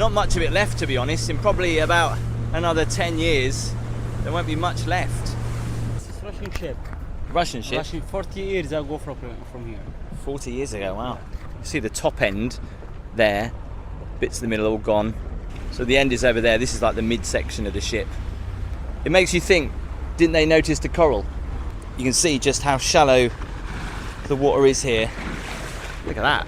Not much of it left, to be honest. In probably about another 10 years, there won't be much left. This is Russian ship. Russian ship? Russian 40 years ago from here. 40 years ago, wow. You see the top end there, bits of the middle all gone. So the end is over there. This is like the midsection of the ship. It makes you think, didn't they notice the coral? You can see just how shallow the water is here. Look at that.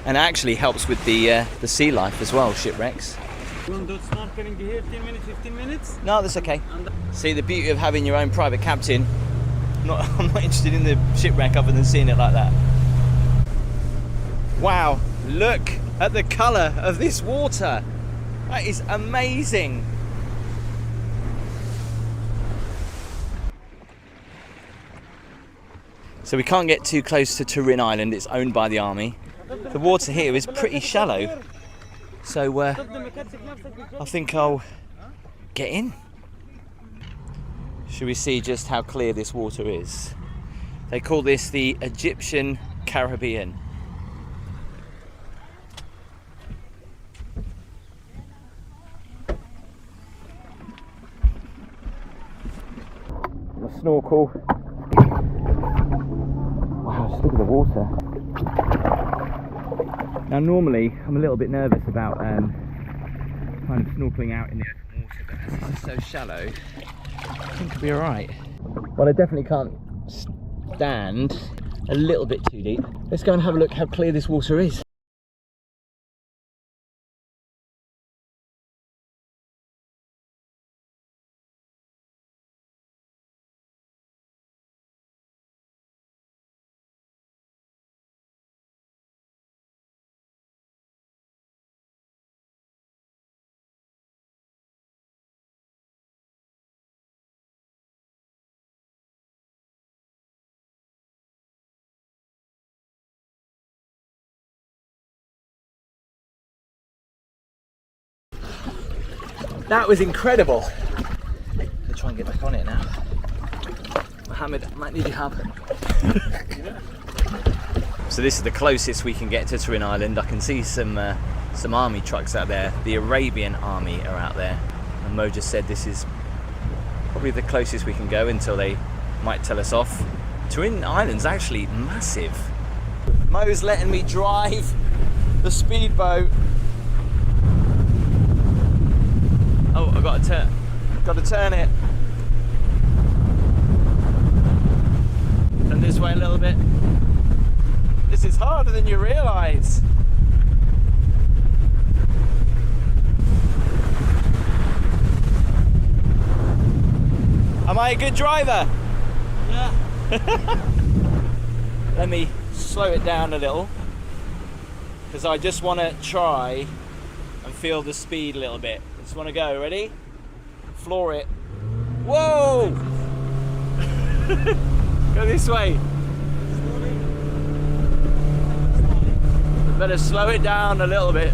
And it actually helps with the sea life as well, shipwrecks. You want to do snorkeling here 10 minutes, 15 minutes? No, that's okay. See, the beauty of having your own private captain. I'm not interested in the shipwreck other than seeing it like that. Wow, look at the colour of this water. That is amazing. So we can't get too close to Turin Island, it's owned by the army. The water here is pretty shallow, so I think I'll get in. Should we see just how clear this water is? They call this the Egyptian Caribbean. A snorkel. Wow, just look at the water. Now normally I'm a little bit nervous about kind of snorkeling out in the open water, but as this is so shallow, I think I'll be alright. Well, I definitely can't stand a little bit too deep. Let's go and have a look how clear this water is. That was incredible. I'll try and get back on it now. Mohammed, I might need your help. So this is the closest we can get to Turin Island. I can see some army trucks out there. The Arabian army are out there. And Mo just said this is probably the closest we can go until they might tell us off. Turin Island's actually massive. Mo's letting me drive the speedboat. Oh, I've got to turn it. Turn this way a little bit. This is harder than you realise. Am I a good driver? Yeah. Let me slow it down a little, because I just want to try and feel the speed a little bit. Just want to go. Ready? Floor it. Whoa! Go this way. Better slow it down a little bit.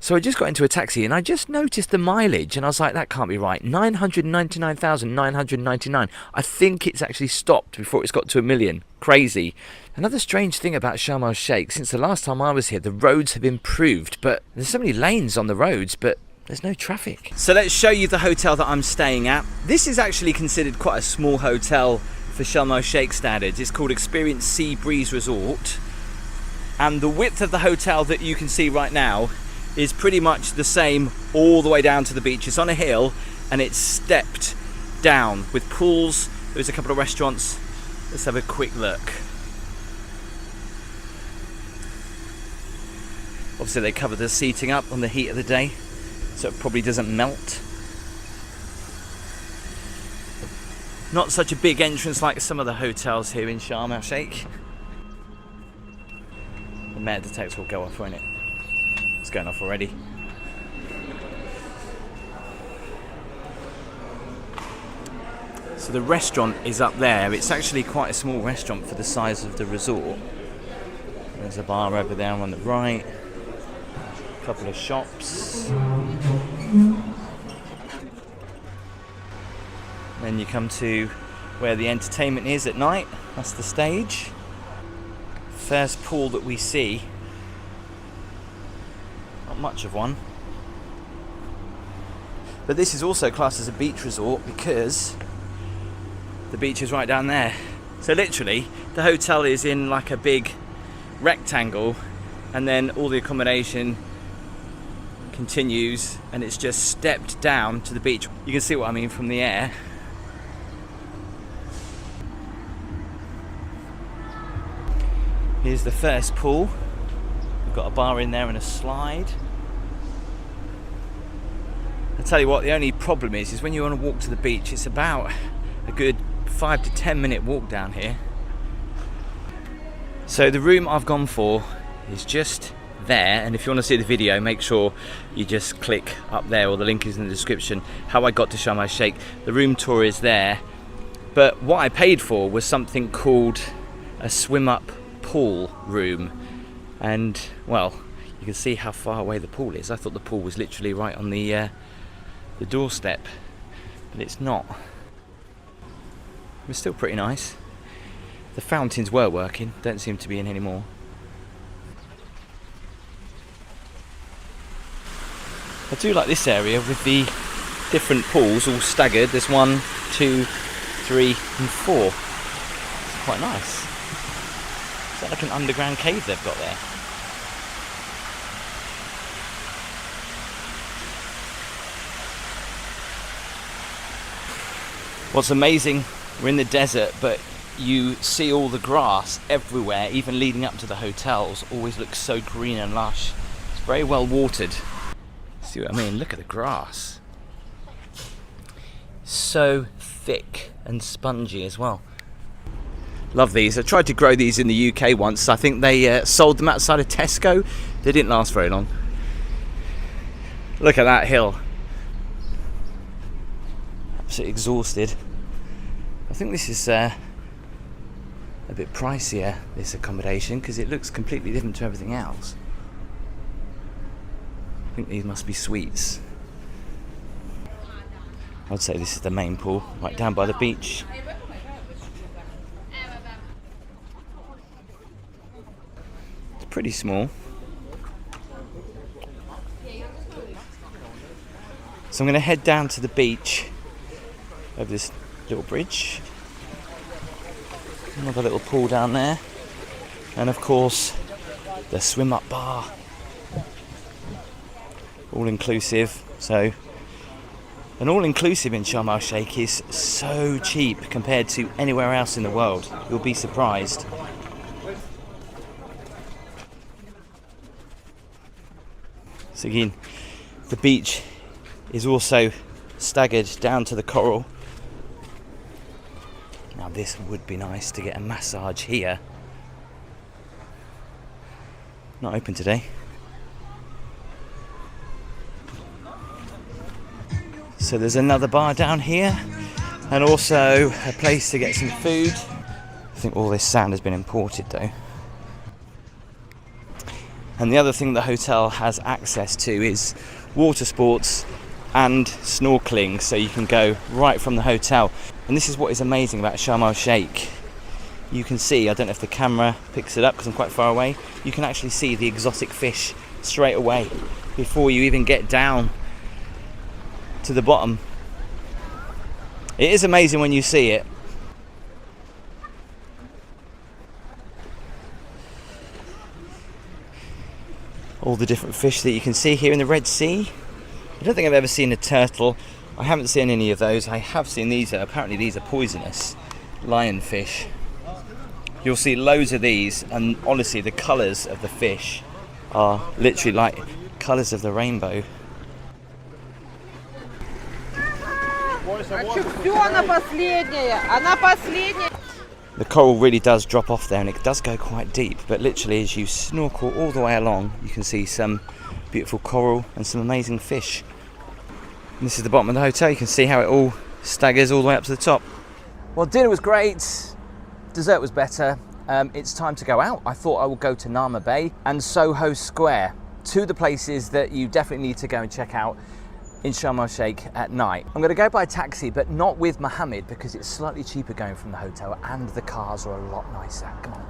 So I just got into a taxi and I just noticed the mileage and I was like, that can't be right. 999,999. I think it's actually stopped before it's got to 1 million. Crazy. Another strange thing about Sharm El Sheikh, since the last time I was here, the roads have improved, but there's so many lanes on the roads, but there's no traffic. So let's show you the hotel that I'm staying at. This is actually considered quite a small hotel for Sharm El Sheikh standards. It's called Experience Sea Breeze Resort. And the width of the hotel that you can see right now is pretty much the same all the way down to the beach. It's on a hill and it's stepped down with pools. There's a couple of restaurants. Let's have a quick look. Obviously they cover the seating up on the heat of the day, so it probably doesn't melt. Not such a big entrance like some of the hotels here in Sharm El Sheikh. The metal detector will go off, won't it? It's going off already. So the restaurant is up there. It's actually quite a small restaurant for the size of the resort. There's a bar over there on the right. A couple of shops. Then you come to where the entertainment is at night. That's the stage. first pool that we see. Not much of one. But this is also classed as a beach resort because the beach is right down there. So literally, the hotel is in like a big rectangle, and then all the accommodation continues, and it's just stepped down to the beach. You can see what I mean from the air. Here's the first pool. We've got a bar in there and a slide. I tell you what, the only problem is when you want to walk to the beach, it's about a good 5 to 10 minute walk down here. So the room I've gone for is just there, and if you want to see the video, make sure you just click up there, or the link is in the description, how I got to Sharm El Sheikh. The room tour is there, but what I paid for was something called a swim up pool room, and well, you can see how far away the pool is. I thought the pool was literally right on the doorstep, but it's not. It's still pretty nice. The fountains were working, don't seem to be in anymore. I do like this area with the different pools all staggered. There's 1, 2, 3 and 4. It's quite nice. Is that like an underground cave they've got there? What's amazing, we're in the desert, but you see all the grass everywhere, even leading up to the hotels. Always looks so green and lush. It's very well watered. See what I mean? Look at the grass. So thick and spongy as well. Love these. I tried to grow these in the UK once. I think they sold them outside of Tesco. They didn't last very long. Look at that hill. Absolutely exhausted. I think this is a bit pricier, this accommodation, because it looks completely different to everything else. I think these must be suites. I'd say this is the main pool, right down by the beach. It's pretty small. So I'm going to head down to the beach over this little bridge. Another little pool down there. And of course, the swim up bar. All inclusive. So an all inclusive in Sharm El Sheikh is so cheap compared to anywhere else in the world. You'll be surprised. So again, the beach is also staggered down to the coral. Now this would be nice to get a massage here. Not open today. So there's another bar down here, and also a place to get some food. I think all this sand has been imported though. And the other thing the hotel has access to is water sports and snorkeling, so you can go right from the hotel. And this is what is amazing about Sharm El Sheikh. You can see, I don't know if the camera picks it up because I'm quite far away, you can actually see the exotic fish straight away before you even get down to the bottom. It is amazing when you see it. All the different fish that you can see here in the Red Sea. I don't think I've ever seen a turtle. I haven't seen any of those. I have seen these. Apparently these are poisonous lionfish. You'll see loads of these, and honestly the colours of the fish are literally like colours of the rainbow. The coral really does drop off there, and it does go quite deep, but literally as you snorkel all the way along you can see some beautiful coral and some amazing fish. And this is the bottom of the hotel. You can see how it all staggers all the way up to the top. Well, dinner was great, dessert was better. It's time to go out. I thought I would go to Nama Bay and Soho Square, two of the places that you definitely need to go and check out in Sharm El Sheikh at night. I'm going to go by taxi, but not with Mohammed because it's slightly cheaper going from the hotel and the cars are a lot nicer. Come on.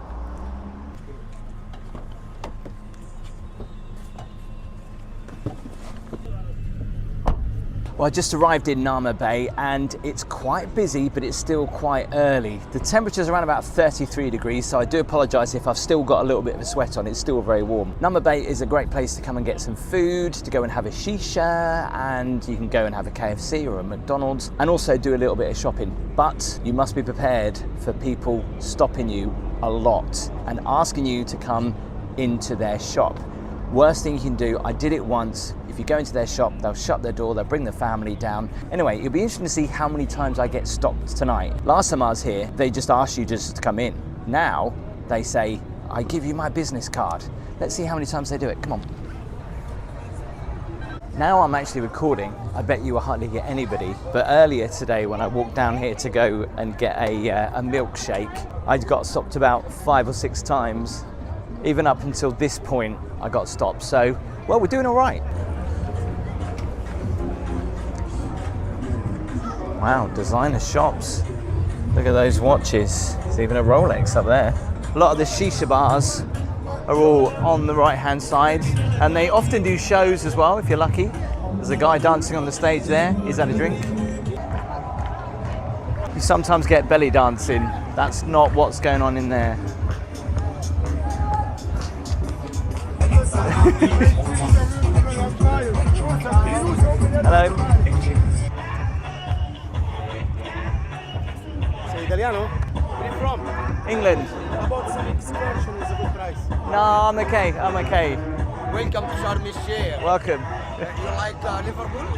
Well, I just arrived in Nama Bay and it's quite busy, but it's still quite early. The temperature's around about 33 degrees, so I do apologise if I've still got a little bit of a sweat on. It's still very warm. Nama Bay is a great place to come and get some food, to go and have a shisha, and you can go and have a KFC or a McDonald's, and also do a little bit of shopping. But you must be prepared for people stopping you a lot and asking you to come into their shop. Worst thing you can do, I did it once. If you go into their shop, they'll shut their door, they'll bring the family down. Anyway, it'll be interesting to see how many times I get stopped tonight. Last time I was here, they just asked you just to come in. Now, they say, I give you my business card. Let's see how many times they do it, come on. Now I'm actually recording, I bet you will hardly get anybody, but earlier today when I walked down here to go and get a milkshake, I got stopped about 5 or 6 times. Even up until this point, I got stopped. So, well, we're doing all right. Wow, designer shops. Look at those watches. There's even a Rolex up there. A lot of the shisha bars are all on the right-hand side, and they often do shows as well, if you're lucky. There's a guy dancing on the stage there. He's had a drink. You sometimes get belly dancing. That's not what's going on in there. Hello. Sei italiano? Where are you from? England. About some excursion is a good price. No, I'm okay. I'm okay. Welcome to Sharm El Sheikh. Welcome. You like Liverpool?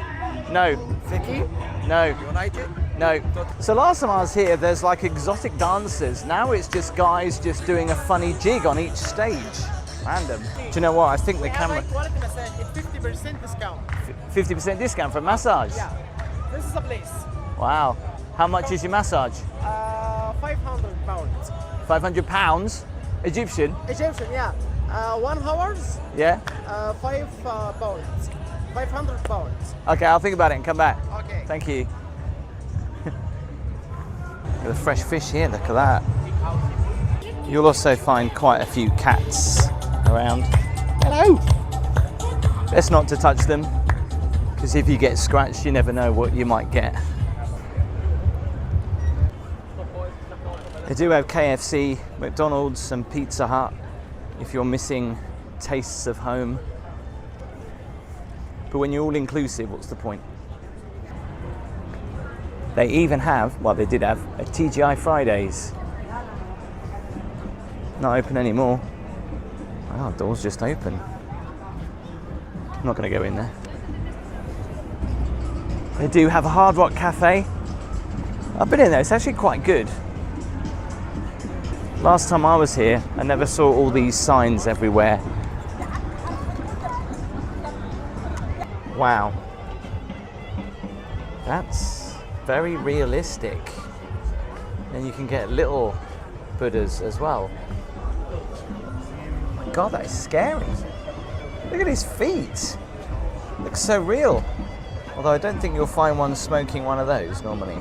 No. City? No. United? No. So last time I was here, there's like exotic dancers. Now it's just guys just doing a funny jig on each stage. Random. Do you know what? I think the camera. Quality massage. It's 50% discount. 50% discount for a massage. Yeah. This is a place. Wow. How much is your massage? 500 pounds. 500 pounds? Egyptian? Egyptian, yeah. 1 hours. Yeah. 5 pounds. 500 pounds. Okay, I'll think about it and come back. Okay. Thank you. Look at the fresh fish here. Look at that. You'll also find quite a few cats around. Hello! Best not to touch them, because if you get scratched, you never know what you might get. They do have KFC, McDonald's and Pizza Hut if you're missing tastes of home. But when you're all inclusive, what's the point? They even have, well they did have, a TGI Fridays. Not open anymore. Oh, door's just open. I'm not going to go in there. They do have a Hard Rock Cafe. I've been in there, it's actually quite good. Last time I was here, I never saw all these signs everywhere. Wow. That's very realistic. And you can get little Buddhas as well. God, that is scary. Look at his feet. Looks so real. Although I don't think you'll find one smoking one of those normally.